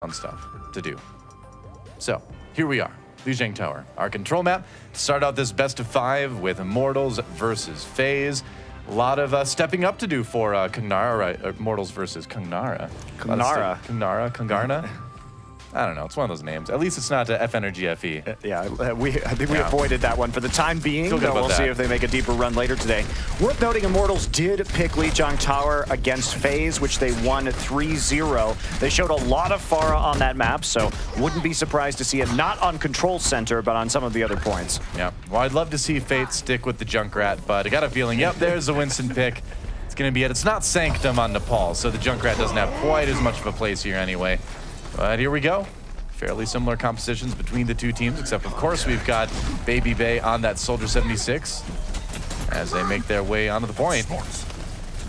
fun stuff to do. So here we are, Lijiang Tower, our control map. To start out this best of 5 with Immortals versus FaZe. A lot of stepping up to do for Kungarna, right? Immortals versus Kungarna. Kungarna. I don't know. It's one of those names. At least it's not FN or GFE. Yeah, I think we avoided that one for the time being. We'll see if they make a deeper run later today. Worth noting, Immortals did pick Lijiang Tower against FaZe, which they won 3-0. They showed a lot of Pharah on that map, so wouldn't be surprised to see it not on Control Center, but on some of the other points. Yeah. Well, I'd love to see Fate stick with the Junkrat, but I got a feeling, yep, there's the Winston pick. It's going to be it. It's not Sanctum on Nepal, so the Junkrat doesn't have quite as much of a place here anyway. But here we go. Fairly similar compositions between the two teams, except of course we've got Baby Bay on that Soldier 76 as they make their way onto the point.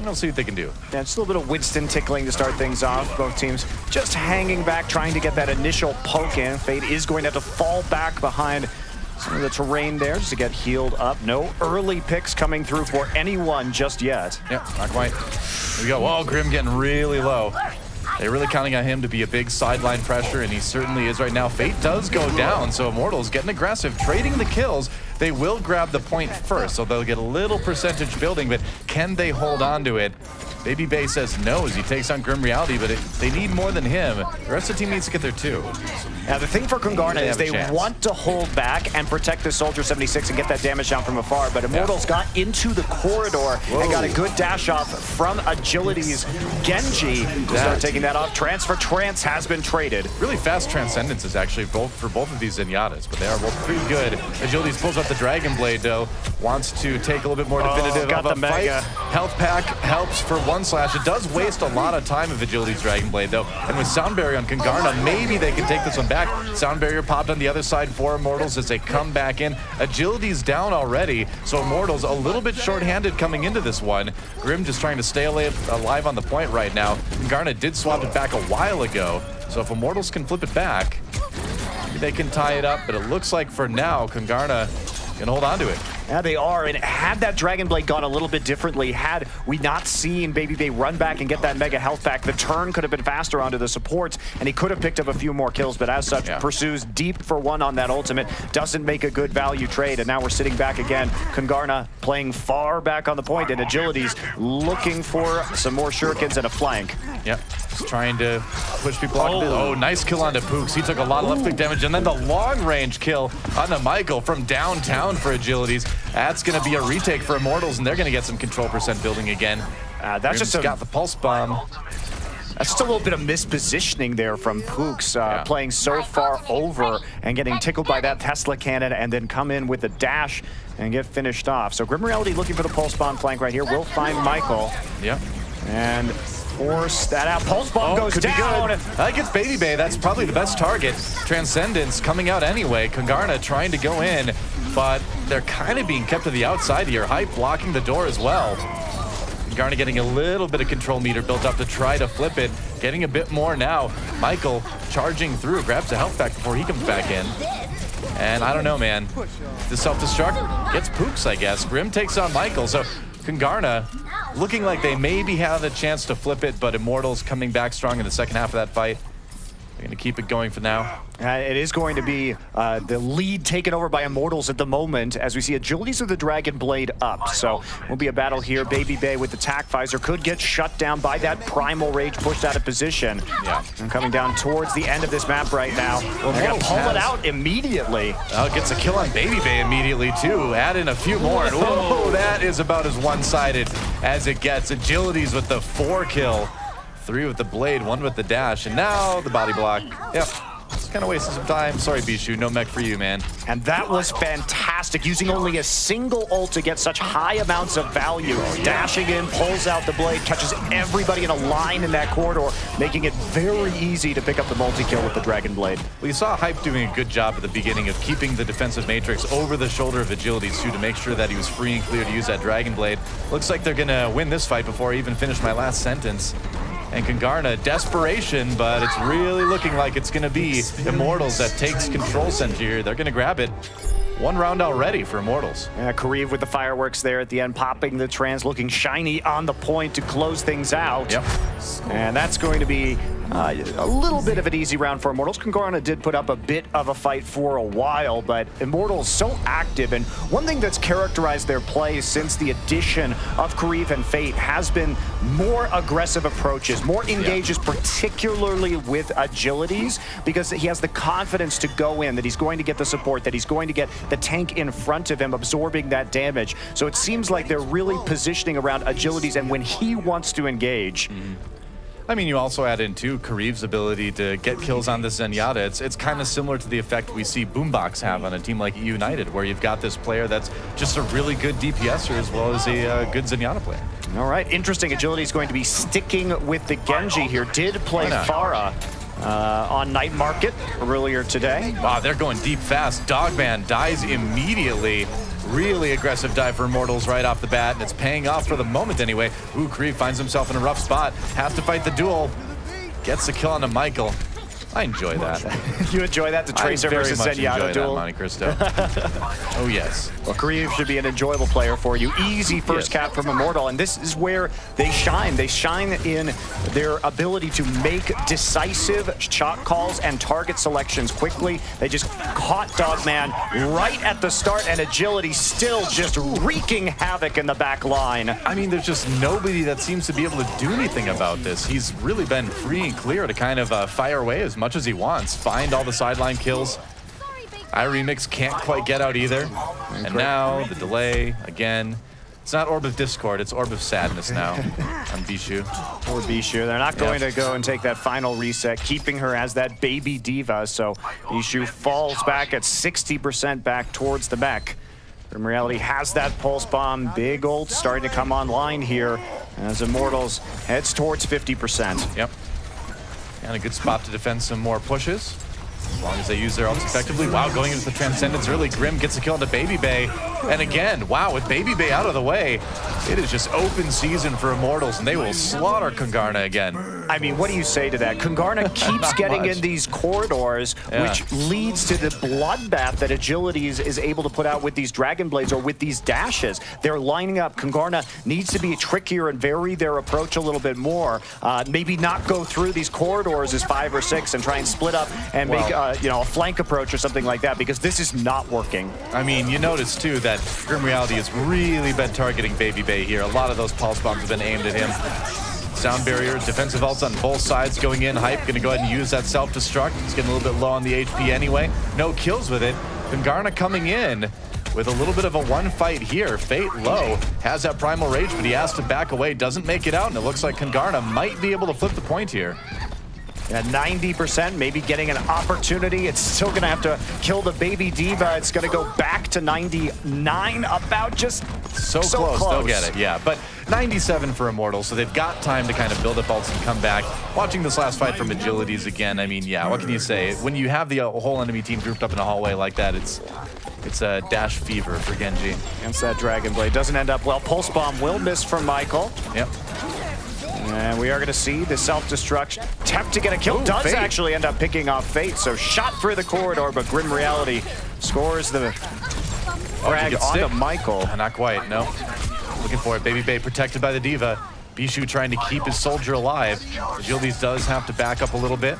We'll see what they can do. Yeah, just a little bit of Winston tickling to start things off. Both teams just hanging back, trying to get that initial poke in. Fate is going to have to fall back behind some of the terrain there just to get healed up. No early picks coming through for anyone just yet. Yeah, not quite. Here we go. Whoa, Grim getting really low. They're really counting on him to be a big sideline pressure, and he certainly is right now. Fate does go down, so Immortals getting aggressive, trading the kills. They will grab the point first, so they'll get a little percentage building, but can they hold on to it? Baby Bay says no as he takes on Grim Reality, but they need more than him. The rest of the team needs to get there too. Now the thing for Kungarna is they want to hold back and protect the Soldier 76 and get that damage down from afar, but Immortals got into the corridor and got a good dash off from Agility's Genji to start taking that off. Transfer Trance has been traded. Really fast transcendences actually for both of these Zenyatas, but they are both pretty good. Agility's pulls up the Dragon Blade though, wants to take a little bit more definitive of a fight. Health pack helps for 1/. It does waste a lot of time of Agility's Dragon Blade though, and with Sound Barrier on Kungarna, maybe they can take this one back. Sound Barrier popped on the other side for Immortals as they come back in. Agility's down already, so Immortals a little bit short-handed coming into this one. Grim just trying to stay alive on the point right now. Kungarna did swap it back a while ago, so if Immortals can flip it back, maybe they can tie it up, but it looks like for now, Kungarna can hold on to it. Yeah, they are, and had that Dragon Blade gone a little bit differently, had we not seen Baby Bay run back and get that mega health back, the turn could have been faster onto the supports, and he could have picked up a few more kills, but as such, pursues deep for 1 on that ultimate, doesn't make a good value trade, and now we're sitting back again. Kungarna playing far back on the point, and Agility's looking for some more shurikens and a flank. Yep, just trying to push people off. Oh, nice kill onto Pooks. He took a lot of left click damage, and then the long range kill onto Michael from downtown for Agilities. That's going to be a retake for Immortals, and they're going to get some control percent building again. That's just got the pulse bomb. That's just a little bit of mispositioning there from Pooks, playing so far over and getting tickled by that Tesla cannon and then come in with the dash and get finished off. So Grim Reality looking for the pulse bomb flank right here. Will find Michael. Yep. And force that out. Pulse bomb goes down. I think it's Baby Bay. That's probably the best target. Transcendence coming out anyway. Kungarna trying to go in, but they're kind of being kept to the outside here. Hype blocking the door as well. Kungarna getting a little bit of control meter built up to try to flip it. Getting a bit more now. Michael charging through, grabs a health back before he comes back in. And I don't know, man. The self-destruct gets Pooks, I guess. Grim takes on Michael, so Kungarna looking like they maybe have a chance to flip it, but Immortals coming back strong in the second half of that fight. They're going to keep it going for now. It is going to be the lead taken over by Immortals at the moment as we see Agilities of the Dragon Blade up. So will be a battle here. Baby Bay with the Tac Visor could get shut down by that Primal Rage pushed out of position. Yeah. And coming down towards the end of this map right now. Well, they're going to pull it out immediately. Oh, gets a kill on Baby Bay immediately too. Add in a few more. And whoa, that is about as one-sided as it gets. Agilities with the 4 kill. 3 with the blade, 1 with the dash, and now the body block. Yep, just kind of wasting some time. Sorry, Bishu, no mech for you, man. And that was fantastic, using only a single ult to get such high amounts of value. Dashing in, pulls out the blade, catches everybody in a line in that corridor, making it very easy to pick up the multi-kill with the Dragon Blade. Well, you saw Hype doing a good job at the beginning of keeping the defensive matrix over the shoulder of Agilities too, to make sure that he was free and clear to use that Dragon Blade. Looks like they're gonna win this fight before I even finish my last sentence. And Kungarna, desperation, but it's really looking like it's going to be Immortals that takes control center here. They're going to grab it. 1 round already for Immortals. Yeah, Kareev with the fireworks there at the end, popping the trans, looking shiny on the point to close things out. Yep. And that's going to be a little bit of an easy round for Immortals. Kungarna did put up a bit of a fight for a while, but Immortals so active. And one thing that's characterized their play since the addition of Kariv and Fate has been more aggressive approaches, more engages, particularly with agilities, because he has the confidence to go in, that he's going to get the support, that he's going to get the tank in front of him, absorbing that damage. So it seems like they're really positioning around agilities and when he wants to engage. I mean, you also add in, too, Kariv's ability to get kills on this Zenyatta. It's kind of similar to the effect we see Boombox have on a team like United, where you've got this player that's just a really good DPSer as well as a good Zenyatta player. All right, interesting. Agility is going to be sticking with the Genji here. Did play Pharah on Night Market earlier today. Wow, they're going deep fast. Dogman dies immediately. Really aggressive dive for Immortals right off the bat, and it's paying off for the moment anyway. Ooh, Kariv finds himself in a rough spot. Has to fight the duel. Gets the kill onto Michael. I enjoy that. You enjoy that? The Tracer versus Zenyatta duel? Monte Cristo. Oh, yes. Well, Kariv should be an enjoyable player for you. Easy first cap from Immortal, and this is where they shine. They shine in their ability to make decisive shot calls and target selections quickly. They just caught Dogman right at the start, and Agility still just wreaking havoc in the back line. I mean, there's just nobody that seems to be able to do anything about this. He's really been free and clear to kind of fire away as much as he wants, find all the sideline kills. iRemix can't quite get out either. And now the delay again. It's not Orb of Discord, it's Orb of Sadness now on Bishu. Poor Bishu. They're not going to go and take that final reset, keeping her as that baby diva. So Bishu falls back at 60% back towards the mech. Grim Reality has that pulse bomb. Big ult starting to come online here as Immortals heads towards 50%. Yep. And a good spot to defend some more pushes, as long as they use their ults effectively. Wow, going into the Transcendence early. Grim gets a kill into Baby Bay. And again, wow, with Baby Bay out of the way, it is just open season for Immortals, and they will slaughter Kungarna again. I mean, what do you say to that? Kungarna keeps getting in these corridors, which leads to the bloodbath that Agility is able to put out with these Dragon Blades or with these dashes. They're lining up. Kungarna needs to be trickier and vary their approach a little bit more. Maybe not go through these corridors as 5 or 6 and try and split up and make you know, a flank approach or something like that, because this is not working. I mean, you notice too that Grim Reality has really been targeting Baby Bay here. A lot of those pulse bombs have been aimed at him. Sound barrier, defensive ults on both sides going in. Hype gonna go ahead and use that self-destruct. He's getting a little bit low on the HP anyway. No kills with it. Kungarna coming in with a little bit of a one fight here. Fate low, has that primal rage, but he has to back away, doesn't make it out, and it looks like Kungarna might be able to flip the point here. At 90%, maybe getting an opportunity. It's still gonna have to kill the baby diva. It's gonna go back to 99, about just so close. They'll get it, yeah. But 97 for Immortals, so they've got time to kind of build up ults and come back. Watching this last fight from Agilities again, I mean, yeah, what can you say? When you have the whole enemy team grouped up in a hallway like that, it's a dash fever for Genji. Against that Dragon Blade. Doesn't end up well. Pulse Bomb will miss from Michael. Yep. And we are going to see the self-destruct attempt to get a kill. Does Fate actually end up picking off Fate. So shot through the corridor, but Grim Reality scores the frag onto Michael. Not quite, no. Looking for it. Baby Bay protected by the Diva. Bishu trying to keep his soldier alive. Agilities does have to back up a little bit.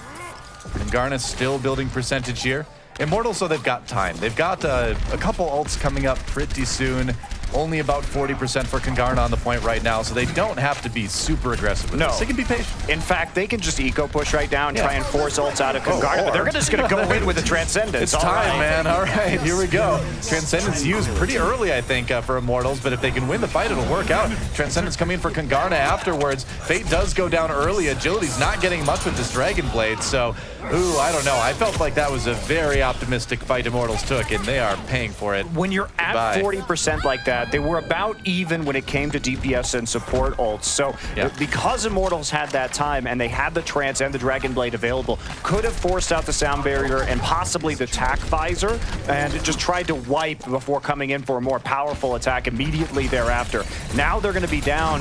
Kungarna still building percentage here. Immortals, so they've got time. They've got a couple ults coming up pretty soon. Only about 40% for Kungarna on the point right now, so they don't have to be super aggressive with this. They can be patient. In fact, they can just eco push right down, try and force ults out of Kungarna, but they're just going to go in with the Transcendence. It's time, man. All right, here we go. Transcendence used pretty early, I think, for Immortals, but if they can win the fight, it'll work out. Transcendence coming in for Kungarna afterwards. Fate does go down early. Agility's not getting much with this Dragon Blade, so, ooh, I don't know. I felt like that was a very optimistic fight Immortals took, and they are paying for it. When you're at 40% like that, they were about even when it came to DPS and support ults. So because Immortals had that time and they had the Trance and the Dragon Blade available, could have forced out the sound barrier and possibly the tack visor and just tried to wipe before coming in for a more powerful attack immediately thereafter. Now they're going to be down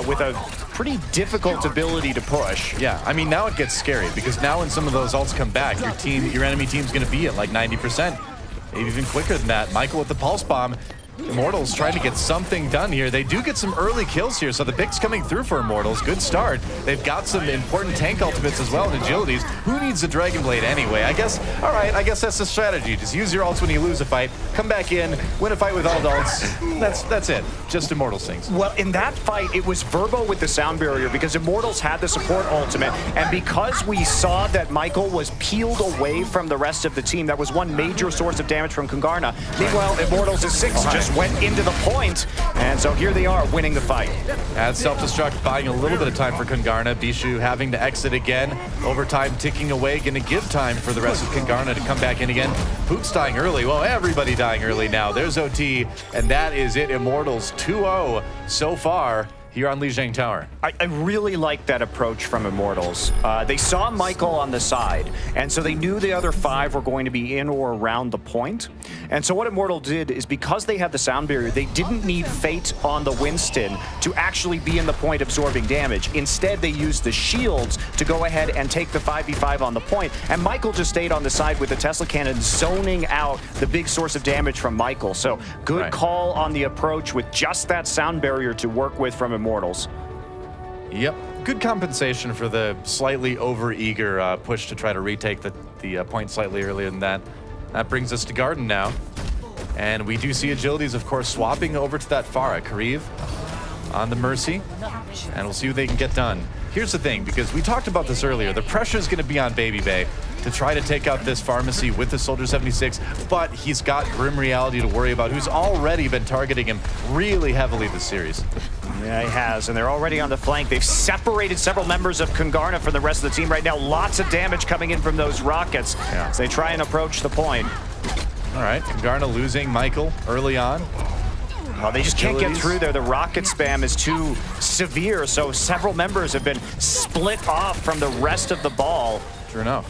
with a pretty difficult ability to push. Yeah, I mean, now it gets scary because now when some of those ults come back, your enemy team's going to be at like 90%. Maybe even quicker than that. Michael with the Pulse Bomb. Immortals trying to get something done here. They do get some early kills here, so the picks coming through for Immortals. Good start. They've got some important tank ultimates as well and agilities. Who needs a Dragon Blade anyway? I guess, all right, I guess that's the strategy. Just use your ults when you lose a fight, come back in, win a fight with all ults. That's it. Just Immortals things. Well, in that fight, it was Verbo with the sound barrier because Immortals had the support ultimate, and because we saw that Michael was peeled away from the rest of the team, that was one major source of damage from Kungarna. Meanwhile, Immortals' 6 just went into the point, and so here they are winning the fight. Add self-destruct, buying a little bit of time for Kungarna. Bishu having to exit again. Overtime ticking away, gonna give time for the rest of Kungarna to come back in again. Poots dying early. Well, everybody dying early now. There's OT, and that is it. Immortals 2-0 so far here on Lijiang Tower. I really like that approach from Immortals. They saw Michael on the side, and so they knew the other 5 were going to be in or around the point. And so what Immortal did is, because they had the sound barrier, they didn't need Fate on the Winston to actually be in the point absorbing damage. Instead, they used the shields to go ahead and take the 5v5 on the point, and Michael just stayed on the side with the Tesla cannon, zoning out the big source of damage from Michael. So good call on the approach with just that sound barrier to work with from Immortals. Yep, good compensation for the slightly over-eager push to try to retake the point slightly earlier than that. That brings us to Garden now. And we do see agilities, of course, swapping over to that Pharah. Kariv on the Mercy, and we'll see what they can get done. Here's the thing, because we talked about this earlier, the pressure is going to be on Baby Bay to try to take out this pharmacy with the Soldier 76, but he's got Grim Reality to worry about, who's already been targeting him really heavily this series. Yeah, he has, and they're already on the flank. They've separated several members of Kungarna from the rest of the team right now. Lots of damage coming in from those rockets as they try and approach the point. All right, Kungarna losing Michael early on. Oh, they just can't get through there. The rocket spam is too severe, so several members have been split off from the rest of the ball. True enough.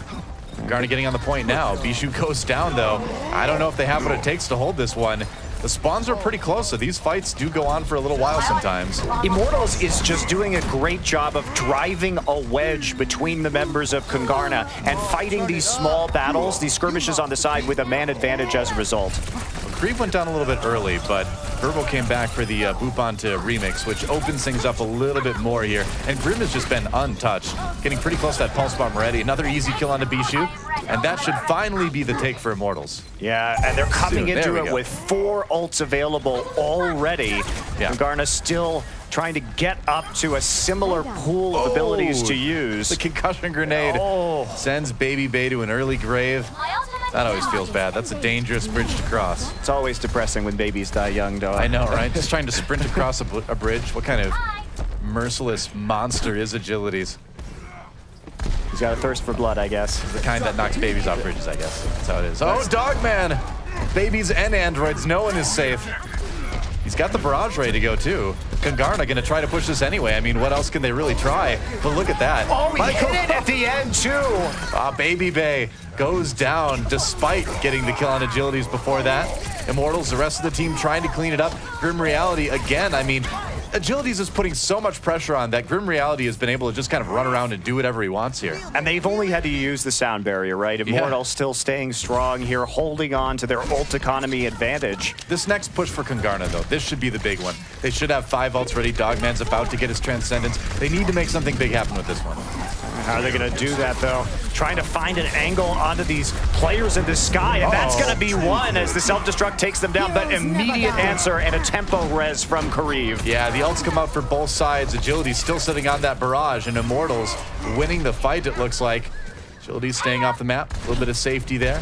Kungarna getting on the point now. Bishu goes down, though. I don't know if they have what it takes to hold this one. The spawns are pretty close, so these fights do go on for a little while sometimes. Immortals is just doing a great job of driving a wedge between the members of Kungarna and fighting these small battles, these skirmishes on the side, with a man advantage as a result. Grieve went down a little bit early, but Verbo came back for the boop onto remix, which opens things up a little bit more here. And Grim has just been untouched, getting pretty close to that pulse bomb already. Another easy kill onto Bishu, and that should finally be the take for Immortals. Yeah, and they're coming into it with 4 ults available already. Kungarna still trying to get up to a similar pool of abilities to use. The concussion grenade sends Baby Bay to an early grave. That always feels bad. That's a dangerous bridge to cross. It's always depressing when babies die young, though. I know, right? Just trying to sprint across a bridge. What kind of merciless monster is Agilities? He's got a thirst for blood, I guess. The kind that knocks babies off bridges, I guess. That's how it is. Oh, Dogman! Babies and androids, no one is safe. He's got the barrage ready to go, too. Kungarna gonna try to push this anyway. I mean, what else can they really try? But look at that. Oh, he hit it at the end, too! Baby Bay goes down despite getting the kill on Agilities before that. Immortals, the rest of the team trying to clean it up. Grim Reality, again, I mean, Agilities is putting so much pressure on that Grim Reality has been able to just kind of run around and do whatever he wants here. And they've only had to use the sound barrier, right? Immortals still staying strong here, holding on to their ult economy advantage. This next push for Kungarna, though, this should be the big one. They should have 5 ults ready. Dogman's about to get his Transcendence. They need to make something big happen with this one. How are they going to do that, though? Trying to find an angle onto these players in the sky, and that's going to be one as the self-destruct takes them down, but immediate answer and a tempo res from Kariv. Yeah, the ults come out for both sides. Agility's still sitting on that barrage, and Immortals winning the fight, it looks like. Agility's staying off the map. A little bit of safety there.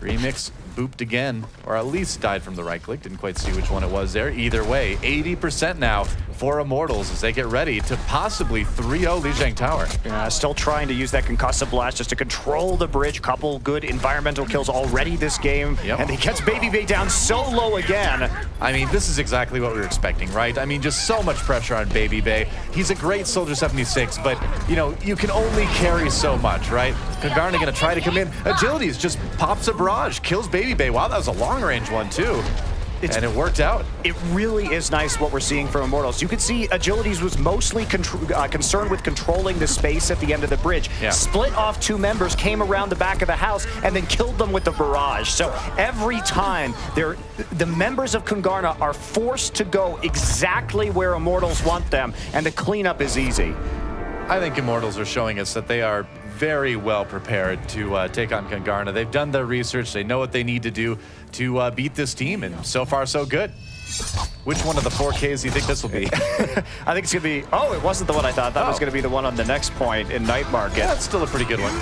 Remix booped again, or at least died from the right click. Didn't quite see which one it was there. Either way, 80% now for Immortals as they get ready to possibly 3-0 Lijiang Tower. Yeah, still trying to use that concussive blast just to control the bridge. Couple good environmental kills already this game. And he gets Baby Bay down so low again. I mean, this is exactly what we were expecting, right? I mean, just so much pressure on Baby Bay. He's a great Soldier 76, but, you know, you can only carry so much, right? Kungarna gonna try to come in. Agilities just pops a barrage, kills Baby Bay. Wow, that was a long-range one, too. and it worked out. It really is nice what we're seeing from Immortals. You could see Agilities was mostly concerned with controlling the space at the end of the bridge. Yeah. Split off 2 members, came around the back of the house, and then killed them with the barrage. So every time, the members of Kungarna are forced to go exactly where Immortals want them, and the cleanup is easy. I think Immortals are showing us that they are very well prepared to take on Kungarna. They've done their research. They know what they need to do to beat this team, and so far, so good. Which one of the 4Ks do you think this will be? I think it's going to be... Oh, it wasn't the one I thought. That was going to be the one on the next point in Night Market. Yeah, that's still a pretty good one.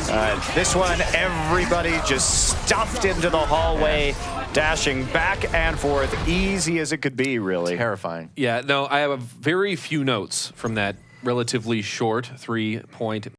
This one, everybody just stuffed into the hallway, dashing back and forth, easy as it could be, really. Terrifying. Yeah, no, I have very few notes from that relatively short 3-point